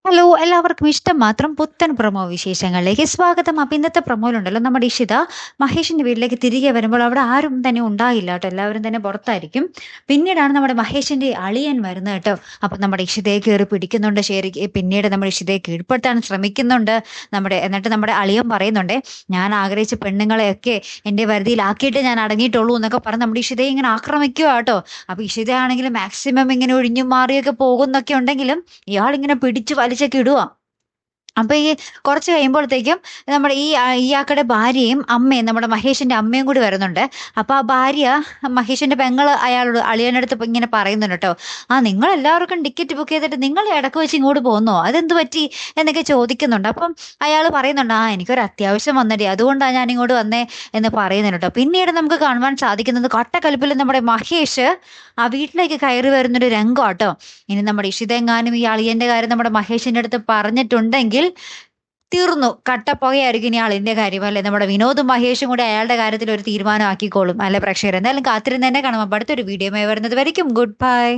Hello എല്ലാവർക്കും ഇഷ്ടം മാത്രം പുത്തൻ പ്രൊമോ വിശേഷങ്ങളിലേക്ക് സ്വാഗതം. അപ്പം ഇന്നത്തെ പ്രൊമോയിലുണ്ടല്ലോ നമ്മുടെ ഇഷിത മഹേഷിന്റെ വീട്ടിലേക്ക് തിരികെ വരുമ്പോൾ അവിടെ ആരും തന്നെ ഉണ്ടായില്ല കേട്ടോ, എല്ലാവരും തന്നെ പുറത്തായിരിക്കും. പിന്നീടാണ് നമ്മുടെ മഹേഷിന്റെ അളിയൻ വരുന്നത് കേട്ടോ. അപ്പം നമ്മുടെ ഇഷിതയെ കയറി പിടിക്കുന്നുണ്ട്, പിന്നീട് നമ്മുടെ ഇഷിതയെ കീഴ്പ്പെടുത്താൻ ശ്രമിക്കുന്നുണ്ട്. എന്നിട്ട് നമ്മുടെ അളിയൻ പറയുന്നുണ്ട്, ഞാൻ ആഗ്രഹിച്ച പെണ്ണുങ്ങളെയൊക്കെ എൻ്റെ വരുതിയിലാക്കിയിട്ട് ഞാൻ അടങ്ങിയിട്ടുള്ളൂ എന്നൊക്കെ പറഞ്ഞ് നമ്മുടെ ഇഷിതയെ ഇങ്ങനെ ആക്രമിക്കുക കേട്ടോ. അപ്പം ഇഷിതയാണെങ്കിൽ മാക്സിമം ഇങ്ങനെ ഒഴിഞ്ഞു മാറിയൊക്കെ പോകുന്നൊക്കെ ഉണ്ടെങ്കിലും ഇയാളിങ്ങനെ പിടിച്ച് വലിച്ചൊക്കെ ഇടുവാ. അപ്പൊ ഈ കുറച്ച് കഴിയുമ്പോഴത്തേക്കും നമ്മുടെ ഇയാക്കടെ ഭാര്യയും അമ്മയും നമ്മുടെ മഹേഷിന്റെ അമ്മയും കൂടി വരുന്നുണ്ട്. അപ്പൊ ആ ഭാര്യ മഹേഷിന്റെ പെങ്ങള് അളിയന്റെ അടുത്ത് ഇപ്പൊ ഇങ്ങനെ പറയുന്നുണ്ട് കേട്ടോ, നിങ്ങൾ എല്ലാവർക്കും ടിക്കറ്റ് ബുക്ക് ചെയ്തിട്ട് നിങ്ങൾ ഇടക്ക് വെച്ച് ഇങ്ങോട്ട് പോകുന്നോ, അതെന്ത് പറ്റി എന്നൊക്കെ ചോദിക്കുന്നുണ്ട്. അപ്പം അയാൾ പറയുന്നുണ്ട്, എനിക്കൊരു അത്യാവശ്യം വന്നടി, അതുകൊണ്ടാണ് ഞാൻ ഇങ്ങോട്ട് വന്നേ എന്ന് പറയുന്നുണ്ട് കേട്ടോ. പിന്നീട് നമുക്ക് കാണുവാൻ സാധിക്കുന്നത് കട്ടക്കലിപ്പിൽ നമ്മുടെ മഹേഷ് ആ വീട്ടിലേക്ക് കയറി വരുന്നൊരു രംഗം കേട്ടോ. ഇനി നമ്മുടെ ഇഷിതെങ്ങാനും ഈ അളിയന്റെ കാര്യം നമ്മുടെ മഹേഷിന്റെ അടുത്ത് പറഞ്ഞിട്ടുണ്ടെങ്കിൽ തീർന്നു, കട്ടപ്പുകയായിരിക്കും ഇനി ആളിന്റെ കാര്യം. അല്ലെ നമ്മുടെ വിനോദും മഹേഷും കൂടി അയാളുടെ കാര്യത്തിൽ ഒരു തീരുമാനം ആക്കിക്കോളും. അല്ലെ പ്രേക്ഷകർ എന്തായാലും കാത്തിരുന്ന് തന്നെ കാണാം. അടുത്തൊരു വീഡിയോ വരുന്നത് വരയ്ക്കും ഗുഡ് ബൈ.